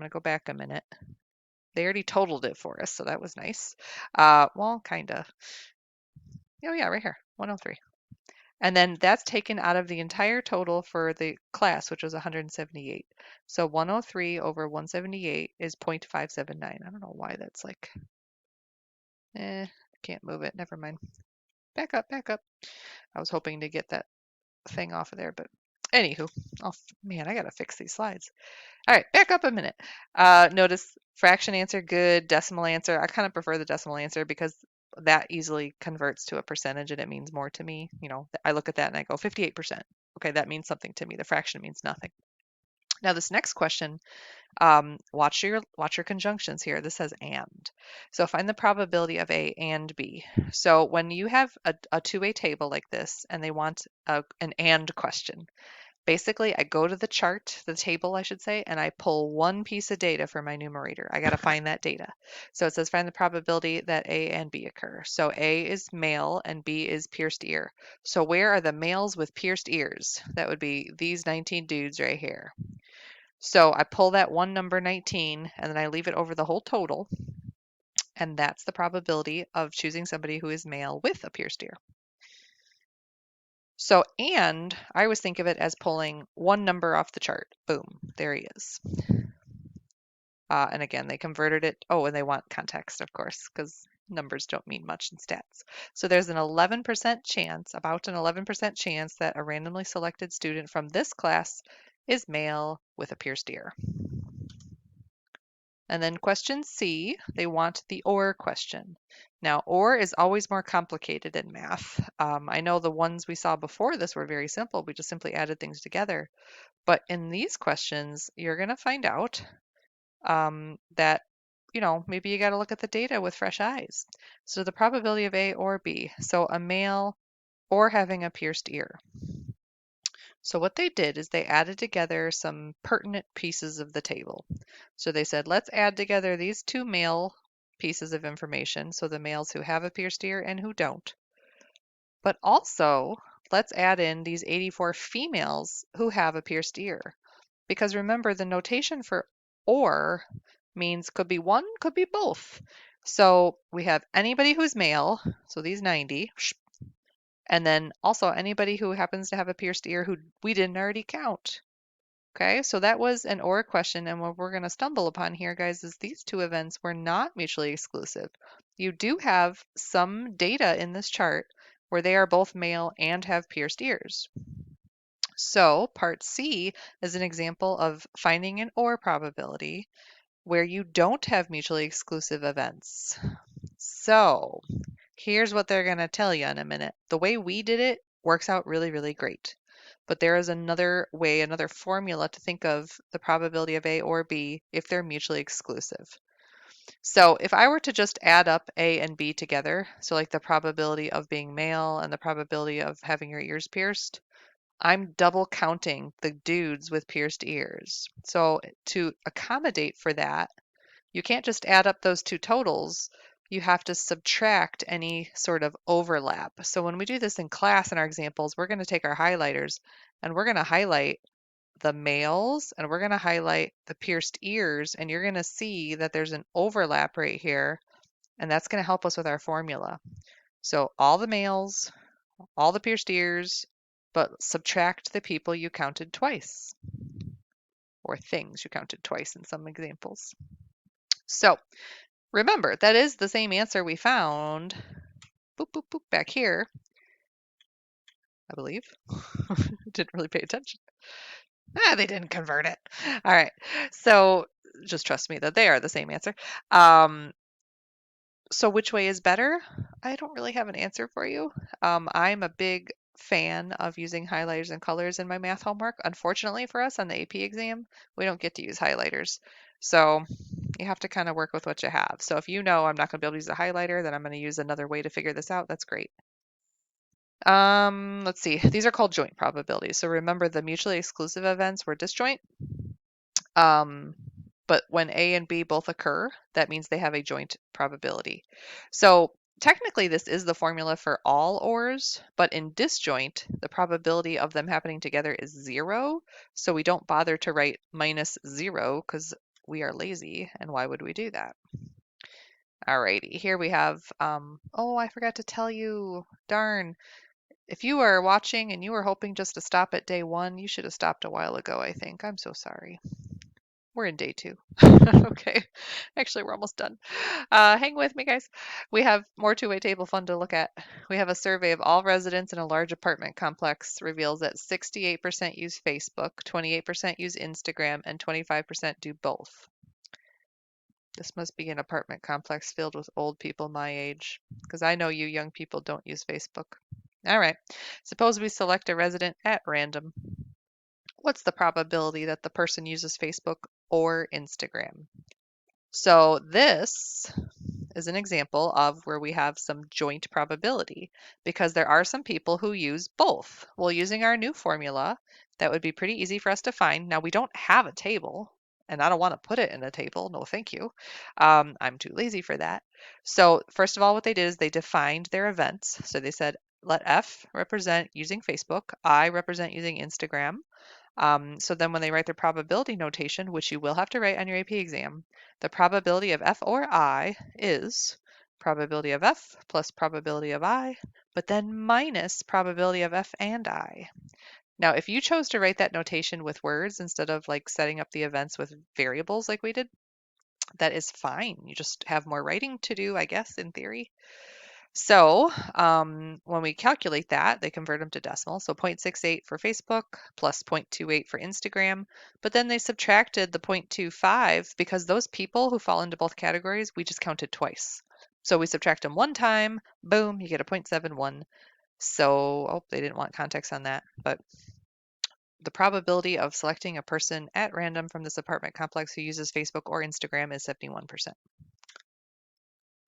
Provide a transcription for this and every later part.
to go back a minute. They already totaled it for us, so that was nice. Well, kind of. Oh, yeah, right here, 103. And then that's taken out of the entire total for the class, which was 178. So 103 over 178 is 0.579. I don't know why that's like, can't move it. Never mind. Back up, back up. I was hoping to get that thing off of there, but anywho, oh man, I gotta fix these slides. All right, back up a minute. Notice fraction answer, good. Decimal answer, I kind of prefer the decimal answer because that easily converts to a percentage and it means more to me. You know, I look at that and I go 58%. Okay, that means something to me. The fraction means nothing. Now this next question, watch your conjunctions here. This says and. So find the probability of A and B. So when you have a two-way table like this and they want an and question, basically, I go to the chart, the table, I should say, and I pull one piece of data for my numerator. I got to find that data. So it says find the probability that A and B occur. So A is male and B is pierced ear. So where are the males with pierced ears? That would be these 19 dudes right here. So I pull that one number 19 and then I leave it over the whole total. And that's the probability of choosing somebody who is male with a pierced ear. So, and I always think of it as pulling one number off the chart. Boom, there he is. And again, they converted it. Oh, and they want context, of course, because numbers don't mean much in stats. So there's an 11% chance, about an 11% chance that a randomly selected student from this class is male with a pierced ear. And then question C, they want the OR question. Now, OR is always more complicated in math. I know the ones we saw before this were very simple. We just simply added things together. But in these questions, you're going to find out that, you know, maybe you got to look at the data with fresh eyes. So the probability of A or B. So a male or having a pierced ear. So what they did is they added together some pertinent pieces of the table. So they said, let's add together these two male pieces of information, so the males who have a pierced ear and who don't. But also, let's add in these 84 females who have a pierced ear. Because remember, the notation for or means could be one, could be both. So we have anybody who's male, so these 90, and then also anybody who happens to have a pierced ear who we didn't already count. Okay, so that was an OR question, and what we're going to stumble upon here, guys, is these two events were not mutually exclusive. You do have some data in this chart where they are both male and have pierced ears. So part C is an example of finding an OR probability where you don't have mutually exclusive events. So here's what they're going to tell you in a minute. The way we did it works out really, really great. But there is another way, another formula to think of the probability of A or B if they're mutually exclusive. So if I were to just add up A and B together, so like the probability of being male and the probability of having your ears pierced, I'm double counting the dudes with pierced ears. So to accommodate for that, you can't just add up those two totals. You have to subtract any sort of overlap. So when we do this in class in our examples, we're going to take our highlighters and we're going to highlight the males and we're going to highlight the pierced ears, and you're going to see that there's an overlap right here, and that's going to help us with our formula. So all the males, all the pierced ears, but subtract the people you counted twice, or things you counted twice in some examples. So remember, that is the same answer we found boop, boop, boop, back here, I believe. Didn't really pay attention. They didn't convert it. All right. So just trust me that they are the same answer. So which way is better? I don't really have an answer for you. I'm a big fan of using highlighters and colors in my math homework. Unfortunately for us on the AP exam, we don't get to use highlighters. So you have to kind of work with what you have. So if you know I'm not going to be able to use a highlighter, then I'm going to use another way to figure this out. That's great. Let's see. These are called joint probabilities. So remember, the mutually exclusive events were disjoint. But when A and B both occur, that means they have a joint probability. So technically this is the formula for all ORs, but in disjoint, the probability of them happening together is 0. So we don't bother to write -0 because we are lazy, and why would we do that? Alrighty, here we have, oh, I forgot to tell you, darn. If you are watching and you were hoping just to stop at day 1, you should have stopped a while ago, I think. I'm so sorry. We're in day 2. Okay. Actually, we're almost done. Hang with me, guys. We have more two-way table fun to look at. We have a survey of all residents in a large apartment complex reveals that 68% use Facebook, 28% use Instagram, and 25% do both. This must be an apartment complex filled with old people my age, because I know you young people don't use Facebook. All right. Suppose we select a resident at random. What's the probability that the person uses Facebook or Instagram? So this is an example of where we have some joint probability because there are some people who use both. Well, using our new formula, that would be pretty easy for us to find. Now, we don't have a table, and I don't want to put it in a table. No, thank you. I'm too lazy for that. So first of all, what they did is they defined their events. So they said, let F represent using Facebook, I represent using Instagram. So then when they write their probability notation, which you will have to write on your AP exam, the probability of F or I is probability of F plus probability of I, but then minus probability of F and I. Now, if you chose to write that notation with words instead of like setting up the events with variables like we did, that is fine. You just have more writing to do, I guess, in theory. So when we calculate that, they convert them to decimal. So 0.68 for Facebook plus 0.28 for Instagram. But then they subtracted the 0.25 because those people who fall into both categories, we just counted twice. So we subtract them one time, boom, you get a 0.71. So, oh, they didn't want context on that. But the probability of selecting a person at random from this apartment complex who uses Facebook or Instagram is 71%.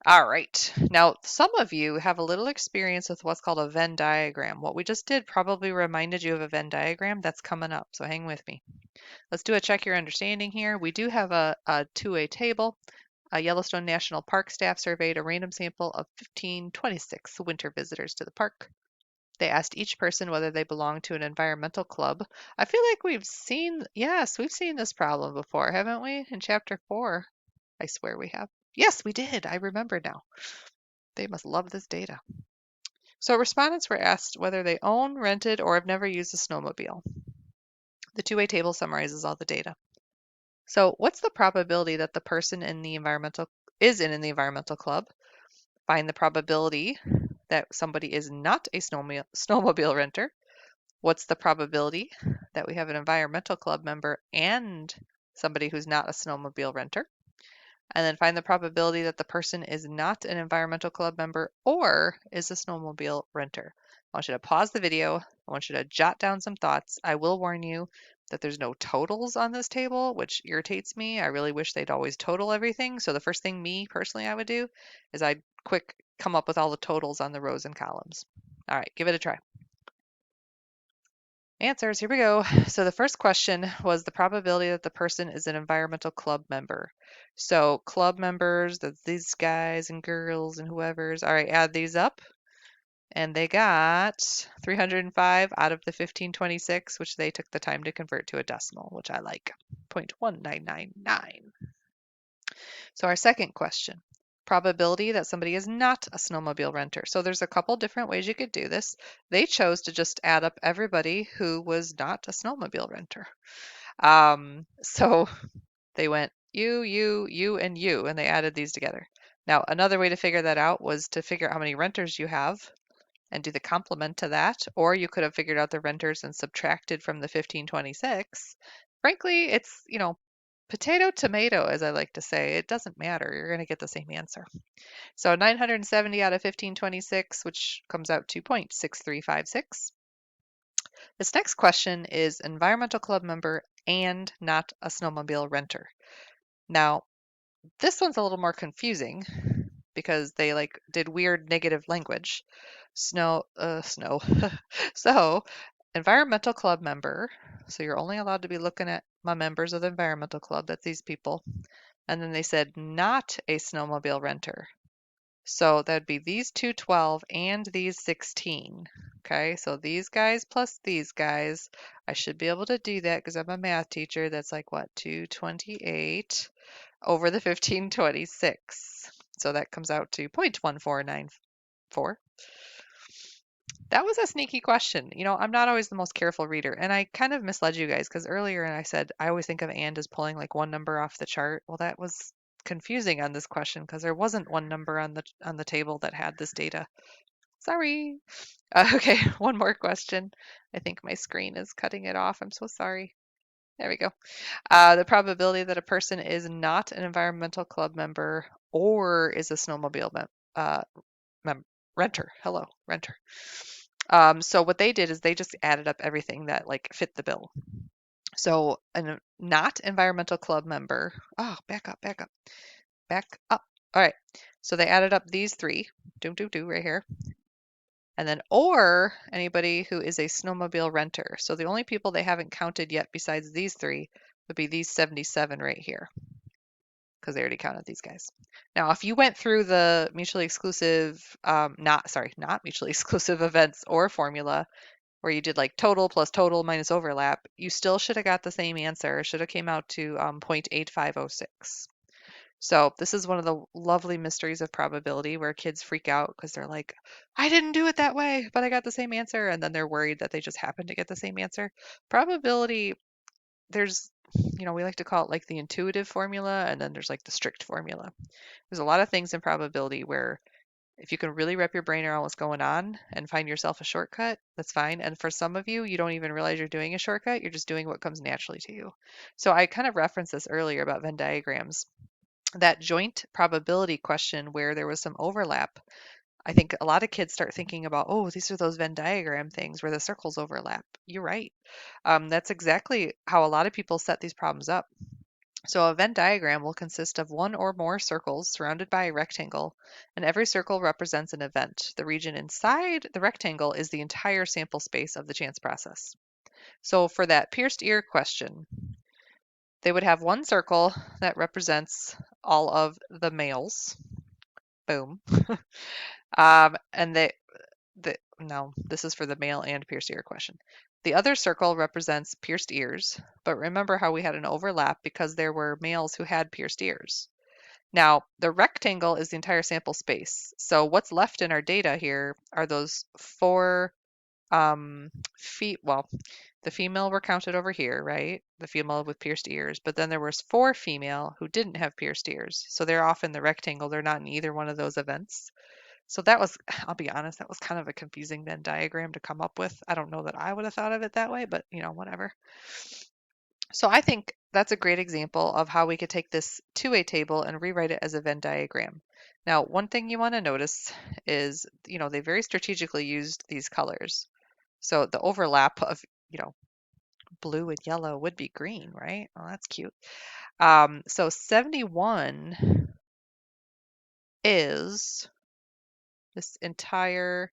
All right. Now, some of you have a little experience with what's called a Venn diagram. What we just did probably reminded you of a Venn diagram that's coming up, so hang with me. Let's do a check your understanding here. We do have a two-way table. Yellowstone National Park staff surveyed a random sample of 1526 winter visitors to the park. They asked each person whether they belong to an environmental club. I feel like yes, we've seen this problem before, haven't we? In chapter 4. I swear we have. Yes, we did. I remember now. They must love this data. So respondents were asked whether they own, rented, or have never used a snowmobile. The two-way table summarizes all the data. So what's the probability that the person in the environmental club? Find the probability that somebody is not a snowmobile renter. What's the probability that we have an environmental club member and somebody who's not a snowmobile renter? And then find the probability that the person is not an environmental club member or is a snowmobile renter. I want you to pause the video. I want you to jot down some thoughts. I will warn you that there's no totals on this table, which irritates me. I really wish they'd always total everything. So the first thing me personally I would do is I'd quick come up with all the totals on the rows and columns. All right, give it a try. Answers, here we go. So the first question was the probability that the person is an environmental club member. So club members, that's these guys and girls and whoever's. All right, add these up. And they got 305 out of the 1526, which they took the time to convert to a decimal, which I like, 0.1999. So our second question, probability that somebody is not a snowmobile renter. So there's a couple different ways you could do this. They chose to just add up everybody who was not a snowmobile renter. So they went you, and you, and they added these together. Now, another way to figure that out was to figure out how many renters you have and do the complement to that, or you could have figured out the renters and subtracted from the 1526. Frankly, it's, potato, tomato, as I like to say. It doesn't matter. You're going to get the same answer. So 970 out of 1526, which comes out to 0.6356. This next question is environmental club member and not a snowmobile renter. Now, this one's a little more confusing because they did weird negative language. Snow. So, environmental club member. So you're only allowed to be looking at my members of the environmental club. That's these people. And then they said not a snowmobile renter. So that'd be these two 12 and these 16. Okay, so these guys plus these guys. I should be able to do that because I'm a math teacher. That's like what, 228 over the 1526. So that comes out to 0.1494. That was a sneaky question. I'm not always the most careful reader, and I kind of misled you guys because earlier I said I always think of and as pulling like one number off the chart. Well, that was confusing on this question because there wasn't one number on the table that had this data. Sorry. Okay, one more question. I think my screen is cutting it off. I'm so sorry. There we go. The probability that a person is not an environmental club member or is a snowmobile uh, mem renter. Hello, renter. So what they did is they just added up everything that like fit the bill. So a not environmental club member. Oh, back up, back up, back up. All right. So they added up these three, right here, and then or anybody who is a snowmobile renter. So the only people they haven't counted yet besides these three would be these 77 right here because they already counted these guys. Now, if you went through the mutually exclusive, not mutually exclusive events or formula, where you did like total plus total minus overlap, you still should have got the same answer. It should have came out to 0.8506. So this is one of the lovely mysteries of probability where kids freak out because they're like, I didn't do it that way, but I got the same answer. And then they're worried that they just happened to get the same answer. Probability, there's, we like to call it like the intuitive formula, and then there's like the strict formula. There's a lot of things in probability where if you can really wrap your brain around what's going on and find yourself a shortcut, that's fine. And for some of you, you don't even realize you're doing a shortcut. You're just doing what comes naturally to you. So I kind of referenced this earlier about Venn diagrams. That joint probability question where there was some overlap, I think a lot of kids start thinking about, oh, these are those Venn diagram things where the circles overlap. You're right. That's exactly how a lot of people set these problems up. So a Venn diagram will consist of one or more circles surrounded by a rectangle, and every circle represents an event. The region inside the rectangle is the entire sample space of the chance process. So for that pierced ear question, they would have one circle that represents all of the males. Boom. And no, this is for the male and pierced ear question. The other circle represents pierced ears, but remember how we had an overlap because there were males who had pierced ears. Now, the rectangle is the entire sample space. So what's left in our data here are those four feet. Well, the female were counted over here, right? The female with pierced ears, but then there was four female who didn't have pierced ears. So they're off in the rectangle. They're not in either one of those events. So that was, I'll be honest, that was kind of a confusing Venn diagram to come up with. I don't know that I would have thought of it that way, but whatever. So I think that's a great example of how we could take this two-way table and rewrite it as a Venn diagram. Now, one thing you want to notice is, they very strategically used these colors. So the overlap of, blue and yellow would be green, right? Oh, that's cute. So 71 is this entire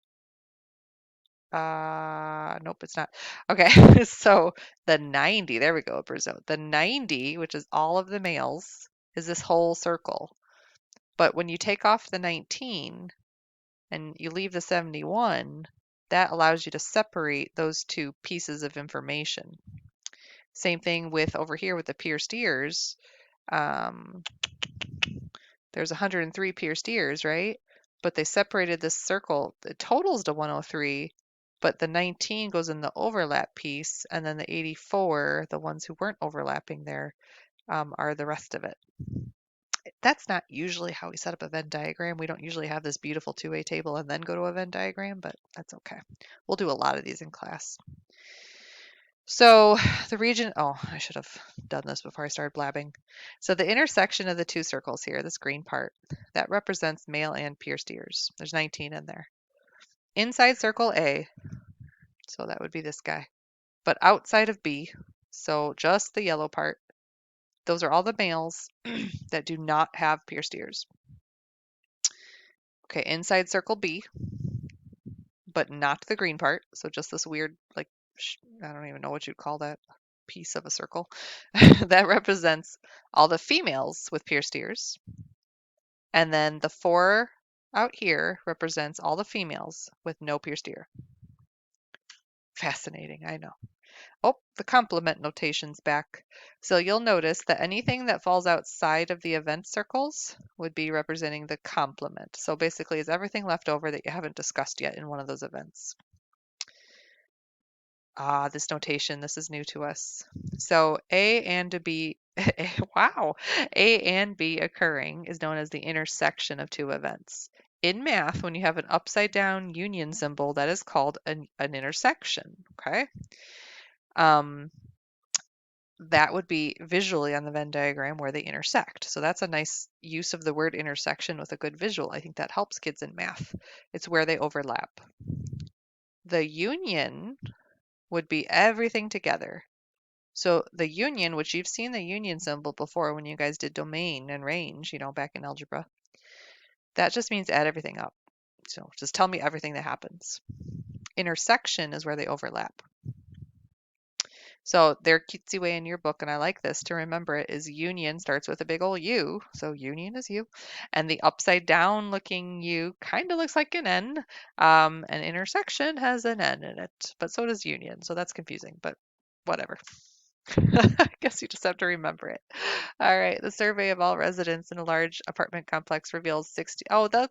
nope, it's not. Okay, so the 90, there we go, Brazil. The 90, which is all of the males, is this whole circle. But when you take off the 19 and you leave the 71, that allows you to separate those two pieces of information. Same thing with over here with the pierced ears. Um, there's 103 pierced ears, right? But they separated this circle. It totals to 103, but the 19 goes in the overlap piece, and then the 84, the ones who weren't overlapping there, are the rest of it. That's not usually how we set up a Venn diagram. We don't usually have this beautiful two-way table and then go to a Venn diagram, but that's okay. We'll do a lot of these in class. So the region, oh, I should have done this before I started blabbing. So the intersection of the two circles here, this green part, that represents male and pierced ears. There's 19 in there. Inside circle A, so that would be this guy, but outside of B, so just the yellow part, those are all the males that do not have pierced ears. Okay, inside circle B, but not the green part, so just this weird, like, I don't even know what you'd call that piece of a circle. That represents all the females with pierced ears. And then the four out here represents all the females with no pierced ear. Fascinating, I know. Oh, the complement notation's back. So you'll notice that anything that falls outside of the event circles would be representing the complement. So basically, it's everything left over that you haven't discussed yet in one of those events. Ah, this notation, this is new to us. So A and B, wow, A and B occurring is known as the intersection of two events. In math, when you have an upside down union symbol, that is called an intersection, okay? Um, that would be visually on the Venn diagram where they intersect. So that's a nice use of the word intersection with a good visual. I think that helps kids in math. It's where they overlap. The union would be everything together. So the union, which you've seen the union symbol before when you guys did domain and range, back in algebra, that just means add everything up. So just tell me everything that happens. Intersection is where they overlap. So their cutesy way in your book, and I like this to remember it, is union starts with a big old U. So union is U. And the upside down looking U kind of looks like an N. And intersection has an N in it, but so does union. So that's confusing, but whatever. I guess you just have to remember it. All right. The survey of all residents in a large apartment complex reveals 60. Oh, the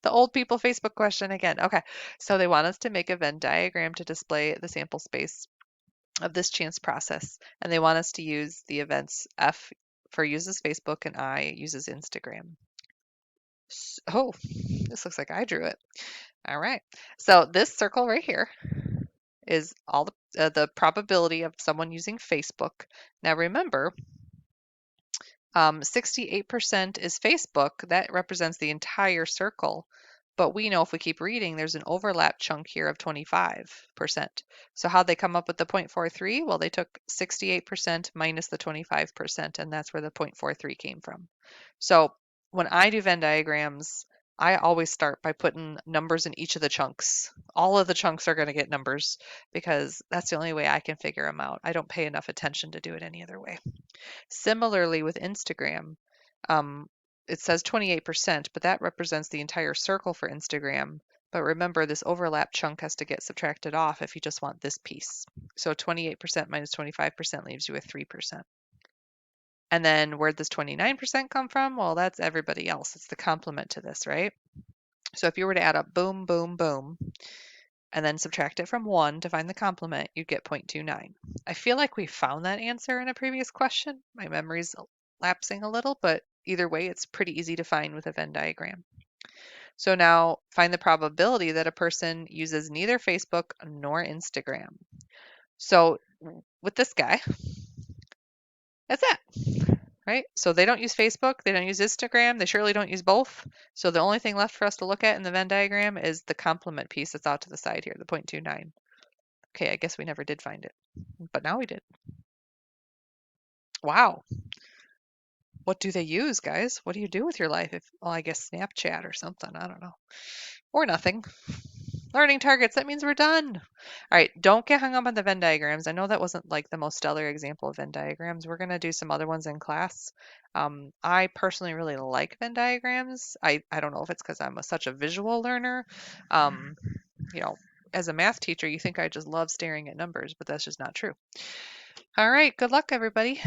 old people Facebook question again. Okay. So they want us to make a Venn diagram to display the sample space of this chance process. And they want us to use the events F for uses Facebook and I uses Instagram. Oh, this looks like I drew it. All right. So this circle right here is all the probability of someone using Facebook. Now remember, 68% is Facebook. That represents the entire circle. But we know if we keep reading, there's an overlap chunk here of 25%. So how'd they come up with the 0.43? Well, they took 68% minus the 25%, and that's where the 0.43 came from. So when I do Venn diagrams, I always start by putting numbers in each of the chunks. All of the chunks are going to get numbers because that's the only way I can figure them out. I don't pay enough attention to do it any other way. Similarly with Instagram, um, it says 28%, but that represents the entire circle for Instagram. But remember, this overlap chunk has to get subtracted off if you just want this piece. So 28% minus 25% leaves you with 3%. And then where'd this 29% come from? Well, that's everybody else. It's the complement to this, right? So if you were to add up boom, boom, boom, and then subtract it from 1 to find the complement, you get 0.29. I feel like we found that answer in a previous question. My memory's lapsing a little, but either way, it's pretty easy to find with a Venn diagram. So now find the probability that a person uses neither Facebook nor Instagram. So with this guy, that's it, right? So they don't use Facebook, they don't use Instagram, they surely don't use both. So the only thing left for us to look at in the Venn diagram is the complement piece that's out to the side here, the 0.29. Okay, I guess we never did find it, but now we did. Wow. What do they use, guys? What do you do with your life? Well, I guess Snapchat or something. I don't know. Or nothing. Learning targets. That means we're done. All right. Don't get hung up on the Venn diagrams. I know that wasn't like the most stellar example of Venn diagrams. We're going to do some other ones in class. I personally really like Venn diagrams. I don't know if it's because I'm such a visual learner. Um, you know, as a math teacher, you think I just love staring at numbers, but that's just not true. All right. Good luck, everybody.